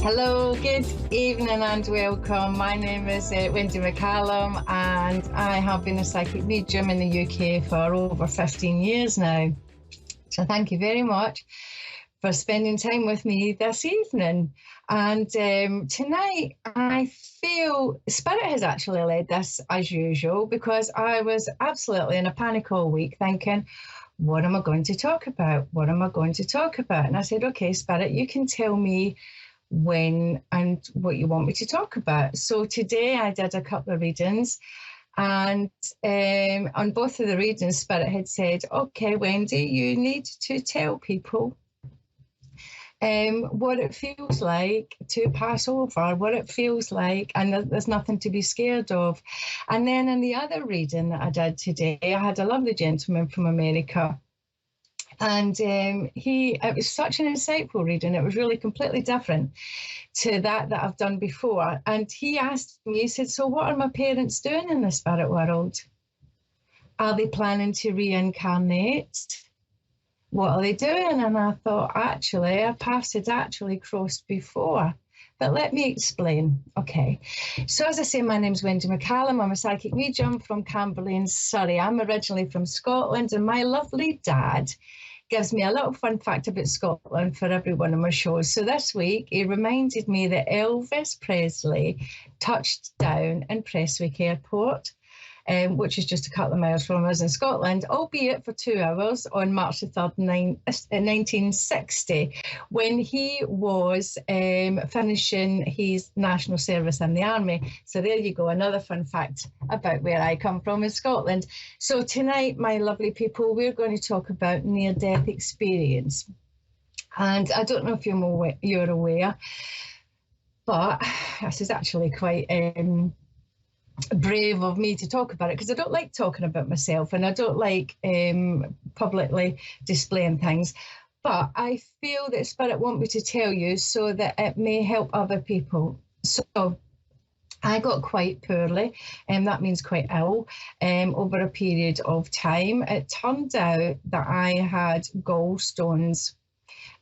Hello, good evening and welcome. My name is Wendy McCallum and I have been a psychic medium in the UK for over 15 years now. So thank you very much for spending time with me this evening. And tonight I feel Spirit has actually led this as usual because I was absolutely in a panic all week thinking, what am I going to talk about? What am I going to talk about? And I said, okay, Spirit, you can tell me when and what you want me to talk about. So today I did a couple of readings, and on both of the readings, Spirit had said, okay, Wendy, you need to tell people what it feels like to pass over, what it feels like, and there's nothing to be scared of. And then in the other reading that I did today, I had a lovely gentleman from America. And it was such an insightful reading. It was really completely different to that I've done before. And he asked me, he said, so what are my parents doing in the spirit world? Are they planning to reincarnate? What are they doing? And I thought, actually, our paths had actually crossed before. But let me explain. Okay. So as I say, my name's Wendy McCallum. I'm a psychic medium from Camberley, Surrey. I'm originally from Scotland, and my lovely dad gives me a little fun fact about Scotland for every one of my shows. So this week, he reminded me that Elvis Presley touched down in Prestwick Airport, which is just a couple of miles from us in Scotland, albeit for 2 hours on March the 3rd, 1960, when he was finishing his national service in the army. So there you go, another fun fact about where I come from in Scotland. So tonight, my lovely people, we're going to talk about near-death experience. And I don't know if you're aware, but this is actually quite brave of me to talk about it because I don't like talking about myself and I don't like publicly displaying things, but I feel that Spirit want me to tell you so that it may help other people. So I got quite poorly, and that means quite ill, over a period of time. It turned out that I had gallstones.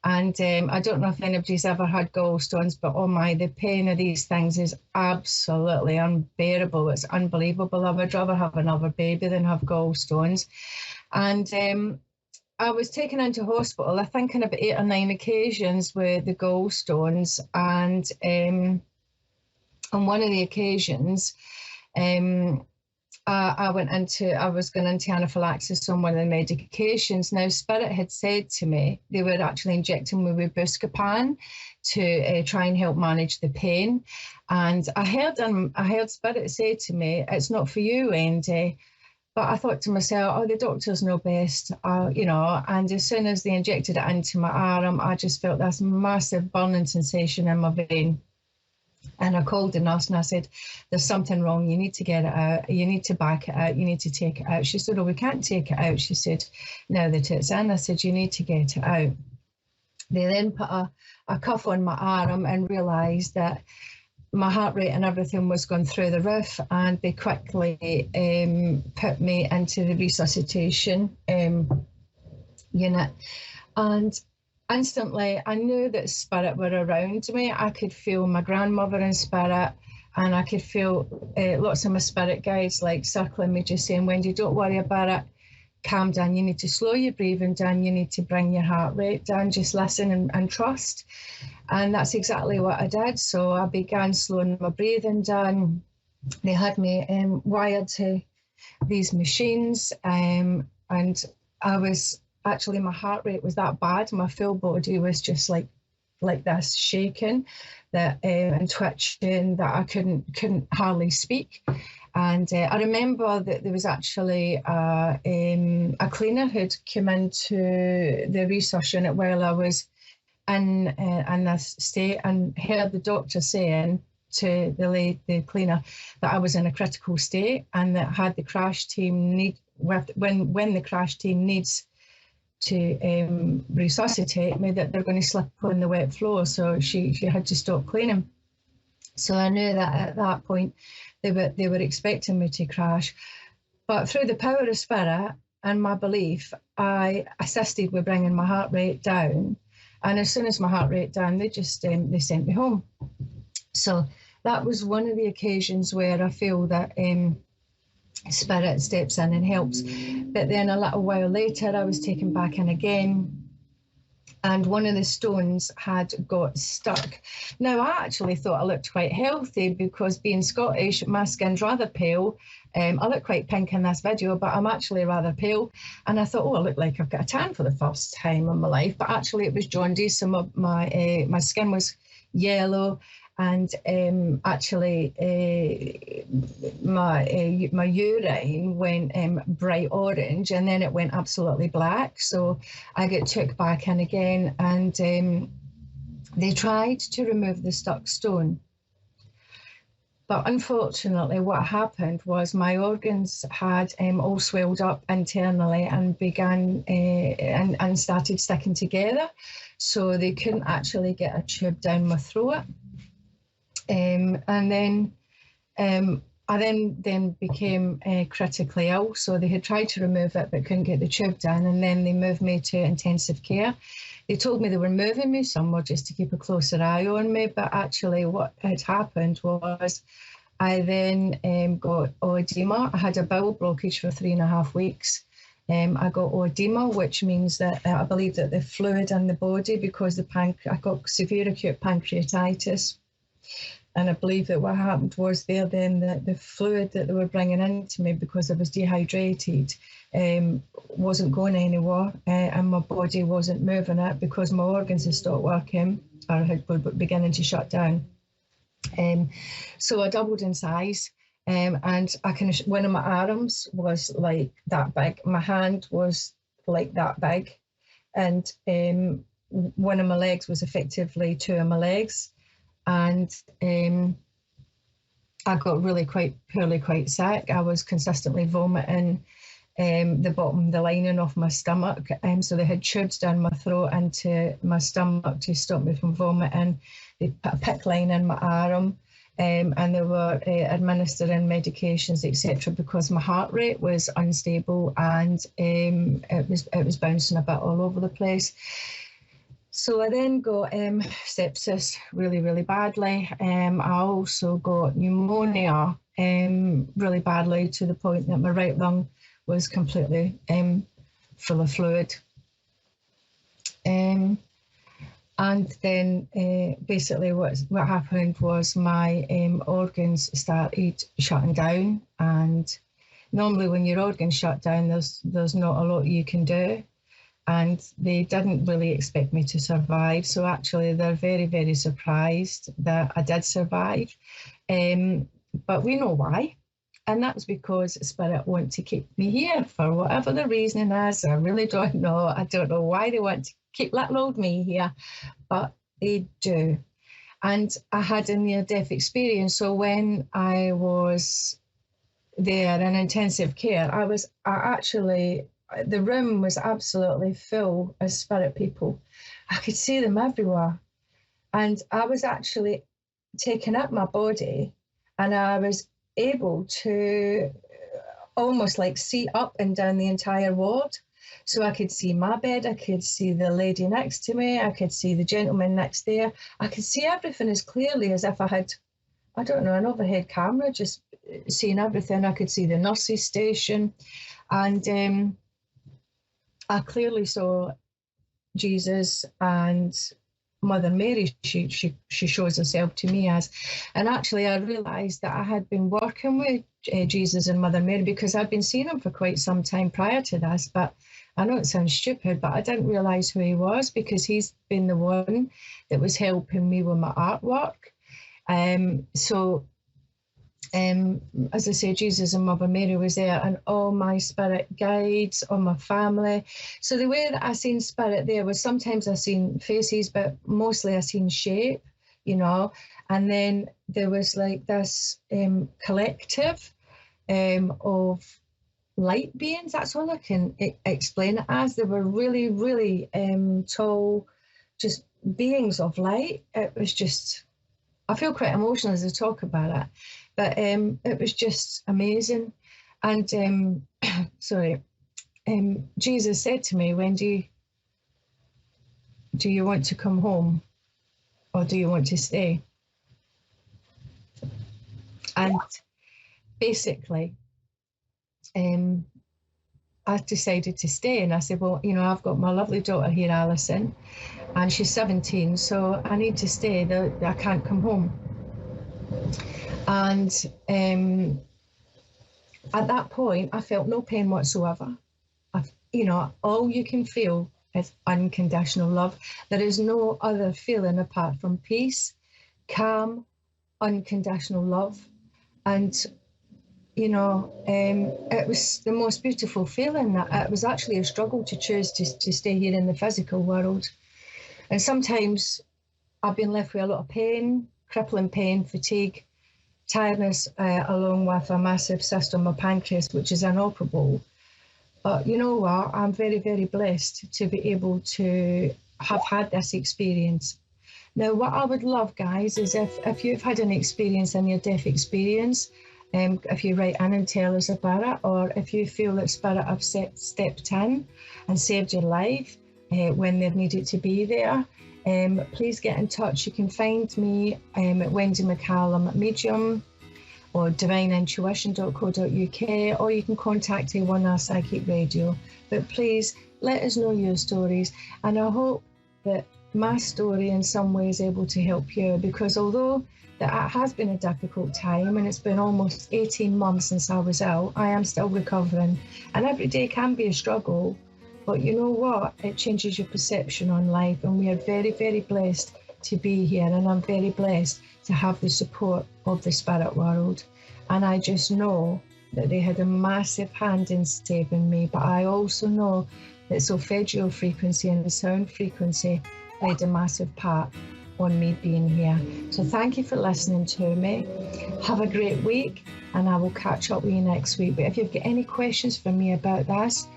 And I don't know if anybody's ever had gallstones, but oh my, the pain of these things is absolutely unbearable. It's unbelievable. I would rather have another baby than have gallstones. And I was taken into hospital, I think on about 8 or 9 occasions with the gallstones. And on one of the occasions, I was going into anaphylaxis on one of the medications. Now, Spirit had said to me they were actually injecting me with Buscopan to try and help manage the pain. And I heard Spirit say to me, it's not for you, Wendy. But I thought to myself, oh, the doctors know best, and as soon as they injected it into my arm, I just felt this massive burning sensation in my vein. And I called the nurse and I said, there's something wrong. You need to get it out. You need to back it out. You need to take it out. She said, oh, we can't take it out. She said, now that it's in. I said, you need to get it out. They then put a cuff on my arm and realised that my heart rate and everything was going through the roof. And they quickly put me into the resuscitation unit. And instantly, I knew that Spirit were around me. I could feel my grandmother in spirit, and I could feel lots of my spirit guides like circling me, just saying, Wendy, don't worry about it. Calm down. You need to slow your breathing down. You need to bring your heart rate down. Just listen and trust. And that's exactly what I did. So I began slowing my breathing down. They had me wired to these machines, and I was... Actually, my heart rate was that bad. My full body was just like this, shaking, and twitching, that I couldn't hardly speak. And I remember that there was actually a cleaner who'd come into the resus unit while I was in this state, and heard the doctor saying to the cleaner that I was in a critical state, and that had the crash team when the crash team needs to resuscitate me, that they're going to slip on the wet floor. So she had to stop cleaning. So I knew that at that point they were expecting me to crash. But through the power of Spirit and my belief, I assisted with bringing my heart rate down. And as soon as my heart rate down, they just they sent me home. So that was one of the occasions where I feel that Spirit steps in and helps. But then a little while later, I was taken back in again, and one of the stones had got stuck. Now, I actually thought I looked quite healthy because, being Scottish, my skin's rather pale. I look quite pink in this video, but I'm actually rather pale. And I thought, oh, I look like I've got a tan for the first time in my life. But actually, it was jaundice, so my skin was yellow. And actually, my urine went bright orange, and then it went absolutely black. So I got took back in again, and they tried to remove the stuck stone. But unfortunately, what happened was my organs had all swelled up internally and began and started sticking together. So they couldn't actually get a tube down my throat. And then I then became critically ill. So they had tried to remove it but couldn't get the tube down, and then they moved me to intensive care. They told me they were moving me somewhere just to keep a closer eye on me, but actually what had happened was I then got oedema. I had a bowel blockage for 3.5 weeks. I got oedema, which means that I believe that the fluid in the body, because I got severe acute pancreatitis. And I believe that what happened was the fluid that they were bringing into me, because I was dehydrated, wasn't going anywhere, and my body wasn't moving it because my organs had stopped working or were beginning to shut down. So I doubled in size, and one of my arms was like that big, my hand was like that big, and one of my legs was effectively 2 of my legs. And I got really quite poorly, quite sick. I was consistently vomiting the lining of my stomach. So they had tubes down my throat into my stomach to stop me from vomiting. They put a PICC line in my arm, and they were administering medications, etc., because my heart rate was unstable, and it was bouncing a bit all over the place. So I then got sepsis really, really badly. I also got pneumonia really badly, to the point that my right lung was completely full of fluid. And then basically what happened was my organs started shutting down. And normally when your organs shut down, there's not a lot you can do. And they didn't really expect me to survive. So actually, they're very, very surprised that I did survive. But we know why. And that's because Spirit want to keep me here for whatever the reasoning is. I really don't know. I don't know why they want to keep little old me here, but they do. And I had a near-death experience. So when I was there in intensive care, the room was absolutely full of spirit people. I could see them everywhere. And I was actually taking up my body, and I was able to almost like see up and down the entire ward. So I could see my bed, I could see the lady next to me, I could see the gentleman next there. I could see everything as clearly as if I had, I don't know, an overhead camera, just seeing everything. I could see the nurses' station. And I clearly saw Jesus and Mother Mary. She shows herself to me as. And actually, I realised that I had been working with Jesus and Mother Mary because I'd been seeing him for quite some time prior to this. But I know it sounds stupid, but I didn't realise who he was, because he's been the one that was helping me with my artwork. As I say, Jesus and Mother Mary was there, and all my spirit guides, all my family. So the way that I seen spirit there was, sometimes I seen faces, but mostly I seen shape, and then there was like this collective of light beings. That's all I can explain it as. They were really, really tall, just beings of light. It was just, I feel quite emotional as I talk about it. But it was just amazing. And Jesus said to me, Wendy, do you want to come home or do you want to stay? And basically, I decided to stay, and I said, well, you know, I've got my lovely daughter here, Alison, and she's 17, so I need to stay. I can't come home. And at that point, I felt no pain whatsoever. You know, all you can feel is unconditional love. There is no other feeling apart from peace, calm, unconditional love. And you know, it was the most beautiful feeling. It was actually a struggle to choose to stay here in the physical world. And sometimes I've been left with a lot of pain, crippling pain, fatigue, tiredness, along with a massive cyst on my pancreas, which is inoperable. But you know what? I'm very, very blessed to be able to have had this experience. Now, what I would love, guys, is if you've had an experience, a near-death experience, if you write in and tell us about it, or if you feel that Spirit have stepped in and saved your life when they've needed to be there, please get in touch. You can find me at Wendy McCallum at Medium or divineintuition.co.uk, or you can contact A1R Psychic Radio. But please let us know your stories, and I hope that my story in some way is able to help you, because although that it has been a difficult time and it's been almost 18 months since I was ill, I am still recovering, and every day can be a struggle, but you know what, it changes your perception on life, and we are very, very blessed to be here, and I'm very blessed to have the support of the spirit world. And I just know that they had a massive hand in saving me, but I also know that solfeggio frequency and the sound frequency played a massive part on me being here. So thank you for listening to me. Have a great week, and I will catch up with you next week. But if you've got any questions for me about this,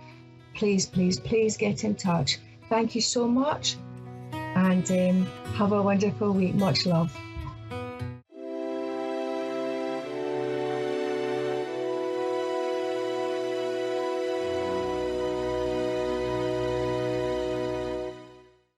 please, please, please get in touch. Thank you so much, and have a wonderful week. Much love.